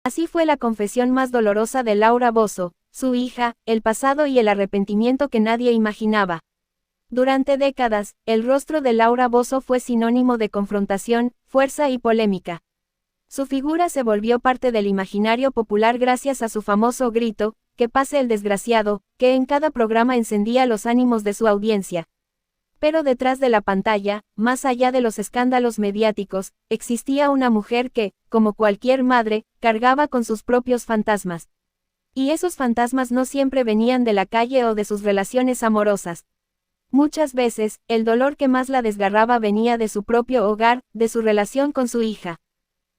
Así fue la confesión más dolorosa de Laura Bozzo, su hija, el pasado y el arrepentimiento que nadie imaginaba. Durante décadas, el rostro de Laura Bozzo fue sinónimo de confrontación, fuerza y polémica. Su figura se volvió parte del imaginario popular gracias a su famoso grito, "Que pase el desgraciado", que en cada programa encendía los ánimos de su audiencia. Pero detrás de la pantalla, más allá de los escándalos mediáticos, existía una mujer que, como cualquier madre, cargaba con sus propios fantasmas. Y esos fantasmas no siempre venían de la calle o de sus relaciones amorosas. Muchas veces, el dolor que más la desgarraba venía de su propio hogar, de su relación con su hija.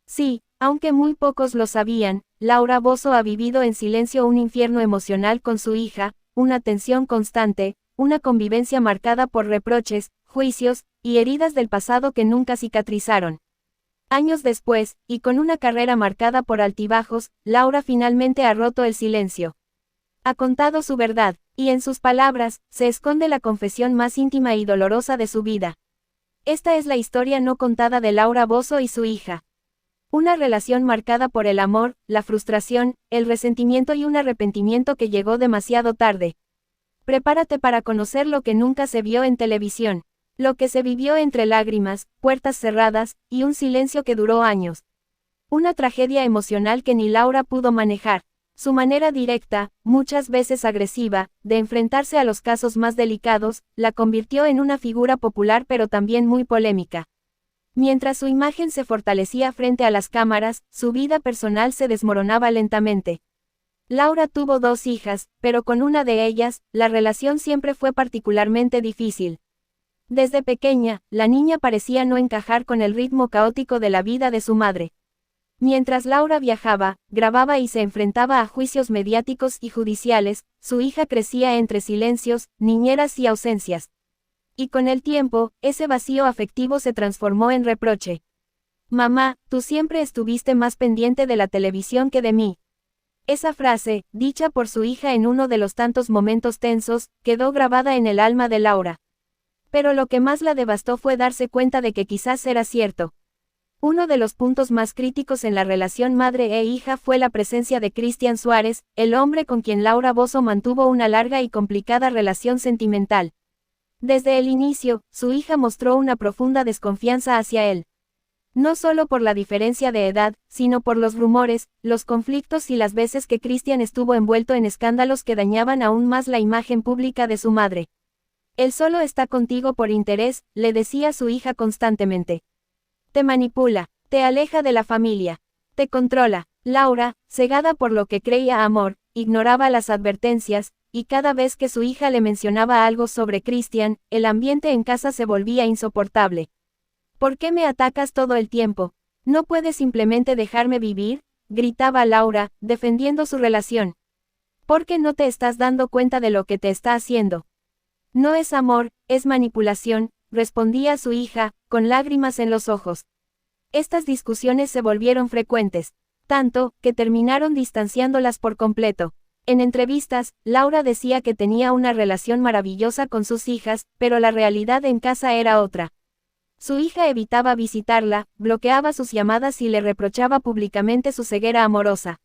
Sí, aunque muy pocos lo sabían, Laura Bozzo ha vivido en silencio un infierno emocional con su hija, una tensión constante, una convivencia marcada por reproches, juicios, y heridas del pasado que nunca cicatrizaron. Años después, y con una carrera marcada por altibajos, Laura finalmente ha roto el silencio. Ha contado su verdad, y en sus palabras, se esconde la confesión más íntima y dolorosa de su vida. Esta es la historia no contada de Laura Bozzo y su hija. Una relación marcada por el amor, la frustración, el resentimiento y un arrepentimiento que llegó demasiado tarde. Prepárate para conocer lo que nunca se vio en televisión. Lo que se vivió entre lágrimas, puertas cerradas, y un silencio que duró años. Una tragedia emocional que ni Laura pudo manejar. Su manera directa, muchas veces agresiva, de enfrentarse a los casos más delicados, la convirtió en una figura popular pero también muy polémica. Mientras su imagen se fortalecía frente a las cámaras, su vida personal se desmoronaba lentamente. Laura tuvo 2 hijas, pero con una de ellas, la relación siempre fue particularmente difícil. Desde pequeña, la niña parecía no encajar con el ritmo caótico de la vida de su madre. Mientras Laura viajaba, grababa y se enfrentaba a juicios mediáticos y judiciales, su hija crecía entre silencios, niñeras y ausencias. Y con el tiempo, ese vacío afectivo se transformó en reproche. "Mamá, tú siempre estuviste más pendiente de la televisión que de mí". Esa frase, dicha por su hija en uno de los tantos momentos tensos, quedó grabada en el alma de Laura. Pero lo que más la devastó fue darse cuenta de que quizás era cierto. Uno de los puntos más críticos en la relación madre e hija fue la presencia de Cristian Suárez, el hombre con quien Laura Bozzo mantuvo una larga y complicada relación sentimental. Desde el inicio, su hija mostró una profunda desconfianza hacia él. No solo por la diferencia de edad, sino por los rumores, los conflictos y las veces que Cristian estuvo envuelto en escándalos que dañaban aún más la imagen pública de su madre. "Él solo está contigo por interés", le decía su hija constantemente. "Te manipula, te aleja de la familia, te controla". Laura, cegada por lo que creía amor, ignoraba las advertencias, y cada vez que su hija le mencionaba algo sobre Cristian, el ambiente en casa se volvía insoportable. "¿Por qué me atacas todo el tiempo? ¿No puedes simplemente dejarme vivir?", gritaba Laura, defendiendo su relación. "¿Por qué no te estás dando cuenta de lo que te está haciendo?". "No es amor, es manipulación", respondía su hija, con lágrimas en los ojos. Estas discusiones se volvieron frecuentes, tanto, que terminaron distanciándolas por completo. En entrevistas, Laura decía que tenía una relación maravillosa con sus hijas, pero la realidad en casa era otra. Su hija evitaba visitarla, bloqueaba sus llamadas y le reprochaba públicamente su ceguera amorosa.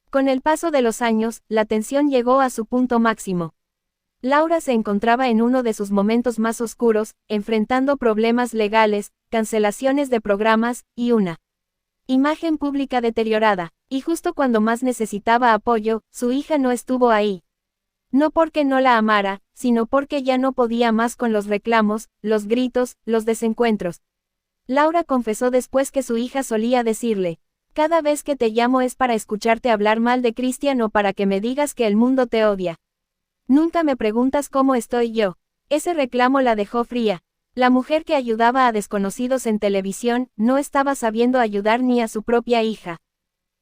Con el paso de los años, la tensión llegó a su punto máximo. Laura se encontraba en uno de sus momentos más oscuros, enfrentando problemas legales, cancelaciones de programas, y una imagen pública deteriorada. Y justo cuando más necesitaba apoyo, su hija no estuvo ahí. No porque no la amara, sino porque ya no podía más con los reclamos, los gritos, los desencuentros. Laura confesó después que su hija solía decirle: "Cada vez que te llamo es para escucharte hablar mal de Cristian o para que me digas que el mundo te odia. Nunca me preguntas cómo estoy yo". Ese reclamo la dejó fría. La mujer que ayudaba a desconocidos en televisión, no estaba sabiendo ayudar ni a su propia hija.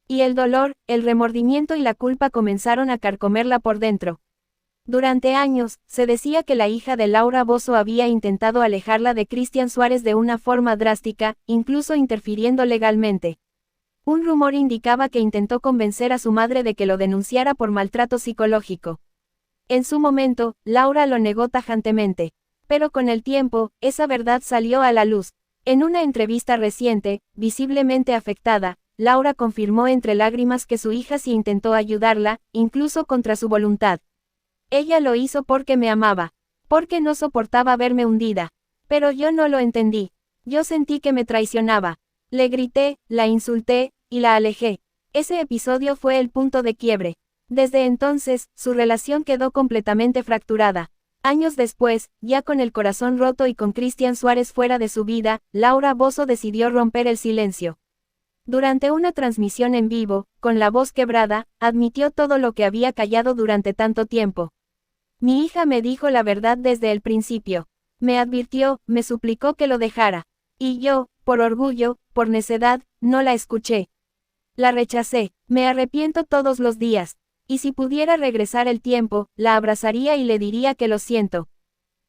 Y el dolor, el remordimiento y la culpa comenzaron a carcomerla por dentro. Durante años, se decía que la hija de Laura Bozzo había intentado alejarla de Cristian Suárez de una forma drástica, incluso interfiriendo legalmente. Un rumor indicaba que intentó convencer a su madre de que lo denunciara por maltrato psicológico. En su momento, Laura lo negó tajantemente. Pero con el tiempo, esa verdad salió a la luz. En una entrevista reciente, visiblemente afectada, Laura confirmó entre lágrimas que su hija sí intentó ayudarla, incluso contra su voluntad. Ella lo hizo porque me amaba. Porque no soportaba verme hundida. Pero yo no lo entendí. Yo sentí que me traicionaba. Le grité, la insulté, y la alejé. Ese episodio fue el punto de quiebre. Desde entonces, su relación quedó completamente fracturada. Años después, ya con el corazón roto y con Cristian Suárez fuera de su vida, Laura Bozzo decidió romper el silencio. Durante una transmisión en vivo, con la voz quebrada, admitió todo lo que había callado durante tanto tiempo. Mi hija me dijo la verdad desde el principio. Me advirtió, me suplicó que lo dejara. Y yo, por orgullo, por necedad, no la escuché. La rechacé, me arrepiento todos los días. Y si pudiera regresar el tiempo, la abrazaría y le diría que lo siento.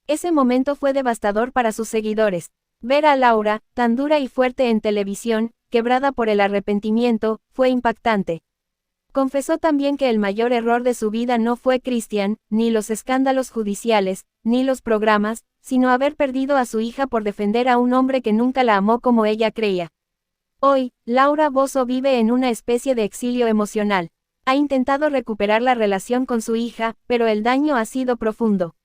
Ese momento fue devastador para sus seguidores. Ver a Laura, tan dura y fuerte en televisión, quebrada por el arrepentimiento, fue impactante. Confesó también que el mayor error de su vida no fue Cristian, ni los escándalos judiciales, ni los programas, sino haber perdido a su hija por defender a un hombre que nunca la amó como ella creía. Hoy, Laura Bozzo vive en una especie de exilio emocional. Ha intentado recuperar la relación con su hija, pero el daño ha sido profundo.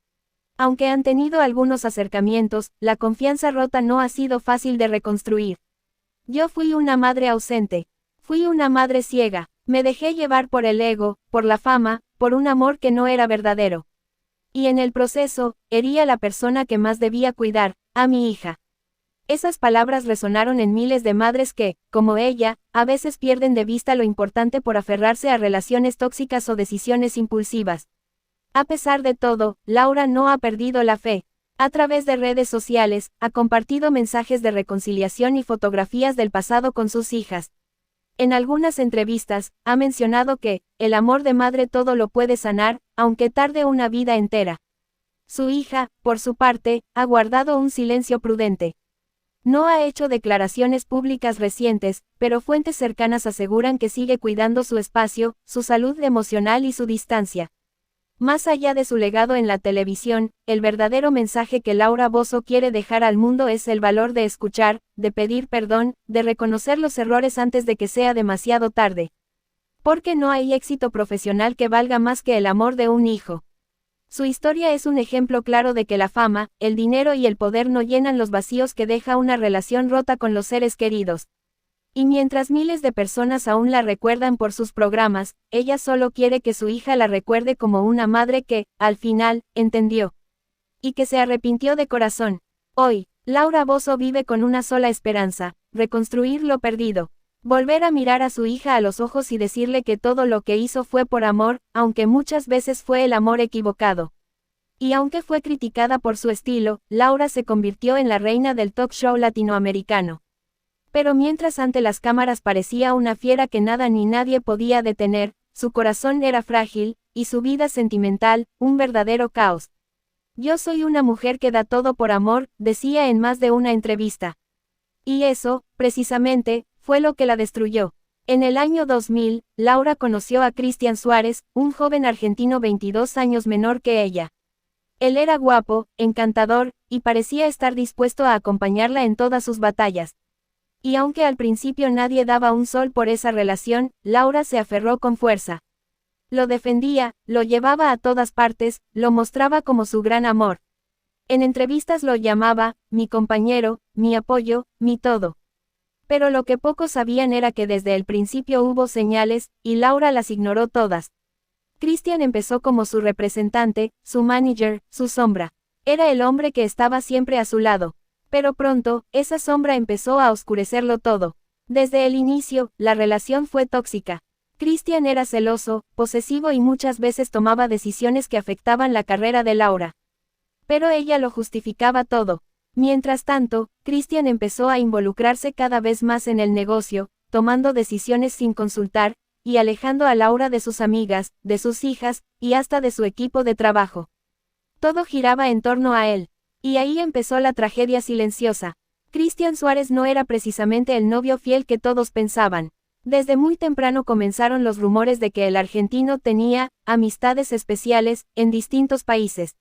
Aunque han tenido algunos acercamientos, la confianza rota no ha sido fácil de reconstruir. Yo fui una madre ausente. Fui una madre ciega. Me dejé llevar por el ego, por la fama, por un amor que no era verdadero. Y en el proceso, herí a la persona que más debía cuidar, a mi hija. Esas palabras resonaron en miles de madres que, como ella, a veces pierden de vista lo importante por aferrarse a relaciones tóxicas o decisiones impulsivas. A pesar de todo, Laura no ha perdido la fe. A través de redes sociales, ha compartido mensajes de reconciliación y fotografías del pasado con sus hijas. En algunas entrevistas, ha mencionado que, el amor de madre todo lo puede sanar, aunque tarde una vida entera. Su hija, por su parte, ha guardado un silencio prudente. No ha hecho declaraciones públicas recientes, pero fuentes cercanas aseguran que sigue cuidando su espacio, su salud emocional y su distancia. Más allá de su legado en la televisión, el verdadero mensaje que Laura Bozzo quiere dejar al mundo es el valor de escuchar, de pedir perdón, de reconocer los errores antes de que sea demasiado tarde. Porque no hay éxito profesional que valga más que el amor de un hijo. Su historia es un ejemplo claro de que la fama, el dinero y el poder no llenan los vacíos que deja una relación rota con los seres queridos. Y mientras miles de personas aún la recuerdan por sus programas, ella solo quiere que su hija la recuerde como una madre que, al final, entendió. Y que se arrepintió de corazón. Hoy, Laura Bozzo vive con una sola esperanza: reconstruir lo perdido. Volver a mirar a su hija a los ojos y decirle que todo lo que hizo fue por amor, aunque muchas veces fue el amor equivocado. Y aunque fue criticada por su estilo, Laura se convirtió en la reina del talk show latinoamericano. Pero mientras ante las cámaras parecía una fiera que nada ni nadie podía detener, su corazón era frágil, y su vida sentimental, un verdadero caos. Yo soy una mujer que da todo por amor, decía en más de una entrevista. Y eso, precisamente, fue lo que la destruyó. En el año 2000, Laura conoció a Cristian Suárez, un joven argentino 22 años menor que ella. Él era guapo, encantador, y parecía estar dispuesto a acompañarla en todas sus batallas. Y aunque al principio nadie daba un sol por esa relación, Laura se aferró con fuerza. Lo defendía, lo llevaba a todas partes, lo mostraba como su gran amor. En entrevistas lo llamaba, mi compañero, mi apoyo, mi todo. Pero lo que pocos sabían era que desde el principio hubo señales, y Laura las ignoró todas. Cristian empezó como su representante, su manager, su sombra. Era el hombre que estaba siempre a su lado. Pero pronto, esa sombra empezó a oscurecerlo todo. Desde el inicio, la relación fue tóxica. Cristian era celoso, posesivo y muchas veces tomaba decisiones que afectaban la carrera de Laura. Pero ella lo justificaba todo. Mientras tanto, Cristian empezó a involucrarse cada vez más en el negocio, tomando decisiones sin consultar, y alejando a Laura de sus amigas, de sus hijas, y hasta de su equipo de trabajo. Todo giraba en torno a él. Y ahí empezó la tragedia silenciosa. Cristian Suárez no era precisamente el novio fiel que todos pensaban. Desde muy temprano comenzaron los rumores de que el argentino tenía amistades especiales en distintos países.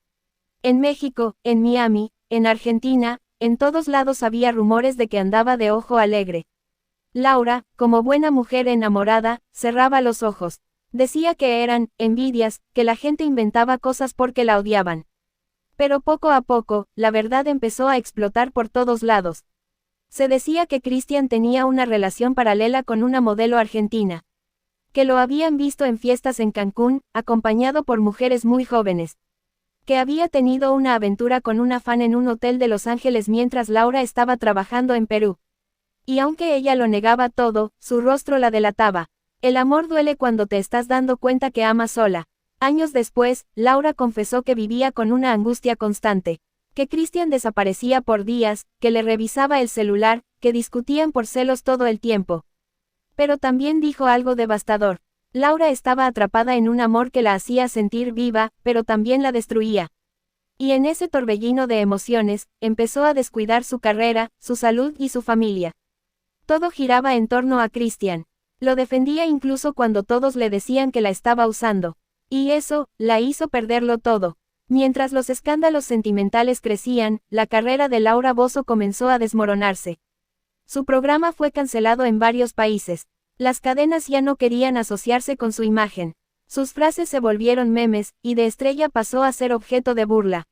En México, en Miami, en Argentina, en todos lados había rumores de que andaba de ojo alegre. Laura, como buena mujer enamorada, cerraba los ojos. Decía que eran envidias, que la gente inventaba cosas porque la odiaban. Pero poco a poco, la verdad empezó a explotar por todos lados. Se decía que Christian tenía una relación paralela con una modelo argentina. Que lo habían visto en fiestas en Cancún, acompañado por mujeres muy jóvenes. Que había tenido una aventura con una fan en un hotel de Los Ángeles mientras Laura estaba trabajando en Perú. Y aunque ella lo negaba todo, su rostro la delataba. El amor duele cuando te estás dando cuenta que amas sola. Años después, Laura confesó que vivía con una angustia constante. Que Christian desaparecía por días, que le revisaba el celular, que discutían por celos todo el tiempo. Pero también dijo algo devastador. Laura estaba atrapada en un amor que la hacía sentir viva, pero también la destruía. Y en ese torbellino de emociones, empezó a descuidar su carrera, su salud y su familia. Todo giraba en torno a Christian. Lo defendía incluso cuando todos le decían que la estaba usando. Y eso, la hizo perderlo todo. Mientras los escándalos sentimentales crecían, la carrera de Laura Bozzo comenzó a desmoronarse. Su programa fue cancelado en varios países. Las cadenas ya no querían asociarse con su imagen. Sus frases se volvieron memes, y de estrella pasó a ser objeto de burla.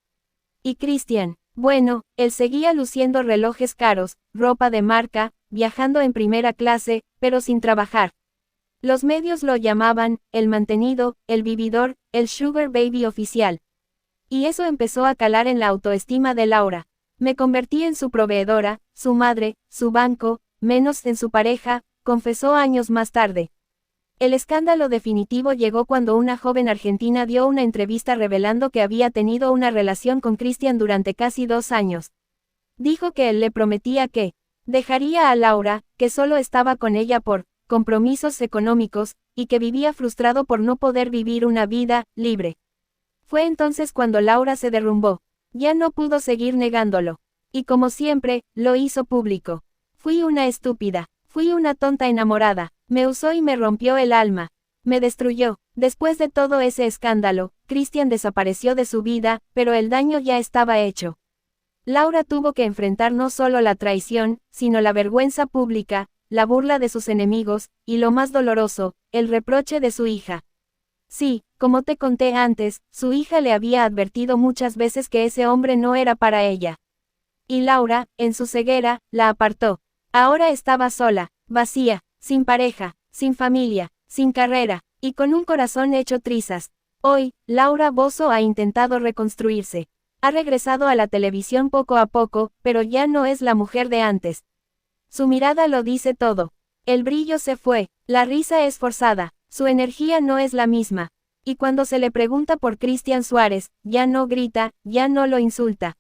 Y Christian, bueno, él seguía luciendo relojes caros, ropa de marca, viajando en primera clase, pero sin trabajar. Los medios lo llamaban, el mantenido, el vividor, el sugar baby oficial. Y eso empezó a calar en la autoestima de Laura. Me convertí en su proveedora, su madre, su banco, menos en su pareja, confesó años más tarde. El escándalo definitivo llegó cuando una joven argentina dio una entrevista revelando que había tenido una relación con Christian durante casi 2 años. Dijo que él le prometía que dejaría a Laura, que solo estaba con ella por compromisos económicos, y que vivía frustrado por no poder vivir una vida libre. Fue entonces cuando Laura se derrumbó. Ya no pudo seguir negándolo. Y como siempre, lo hizo público. Fui una estúpida. Fui una tonta enamorada. Me usó y me rompió el alma. Me destruyó. Después de todo ese escándalo, Christian desapareció de su vida, pero el daño ya estaba hecho. Laura tuvo que enfrentar no solo la traición, sino la vergüenza pública, la burla de sus enemigos, y lo más doloroso, el reproche de su hija. Sí, como te conté antes, su hija le había advertido muchas veces que ese hombre no era para ella. Y Laura, en su ceguera, la apartó. Ahora estaba sola, vacía, sin pareja, sin familia, sin carrera, y con un corazón hecho trizas. Hoy, Laura Bozzo ha intentado reconstruirse. Ha regresado a la televisión poco a poco, pero ya no es la mujer de antes. Su mirada lo dice todo. El brillo se fue, la risa es forzada, su energía no es la misma. Y cuando se le pregunta por Christian Suárez, ya no grita, ya no lo insulta.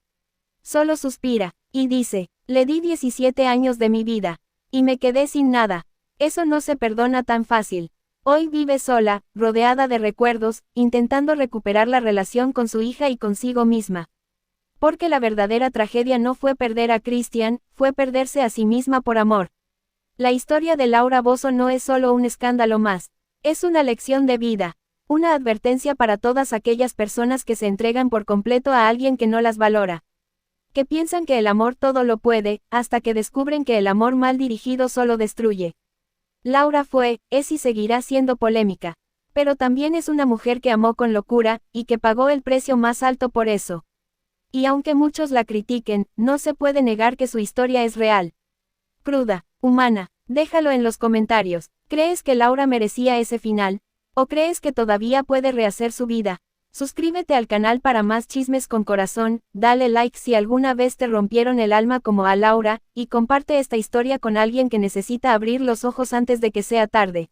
Solo suspira, y dice, le di 17 años de mi vida, y me quedé sin nada. Eso no se perdona tan fácil. Hoy vive sola, rodeada de recuerdos, intentando recuperar la relación con su hija y consigo misma. Porque la verdadera tragedia no fue perder a Christian, fue perderse a sí misma por amor. La historia de Laura Bozzo no es solo un escándalo más. Es una lección de vida. Una advertencia para todas aquellas personas que se entregan por completo a alguien que no las valora. Que piensan que el amor todo lo puede, hasta que descubren que el amor mal dirigido solo destruye. Laura fue, es y seguirá siendo polémica. Pero también es una mujer que amó con locura, y que pagó el precio más alto por eso. Y aunque muchos la critiquen, no se puede negar que su historia es real. Cruda, humana, déjalo en los comentarios. ¿Crees que Laura merecía ese final? ¿O crees que todavía puede rehacer su vida? Suscríbete al canal para más chismes con corazón, dale like si alguna vez te rompieron el alma como a Laura, y comparte esta historia con alguien que necesita abrir los ojos antes de que sea tarde.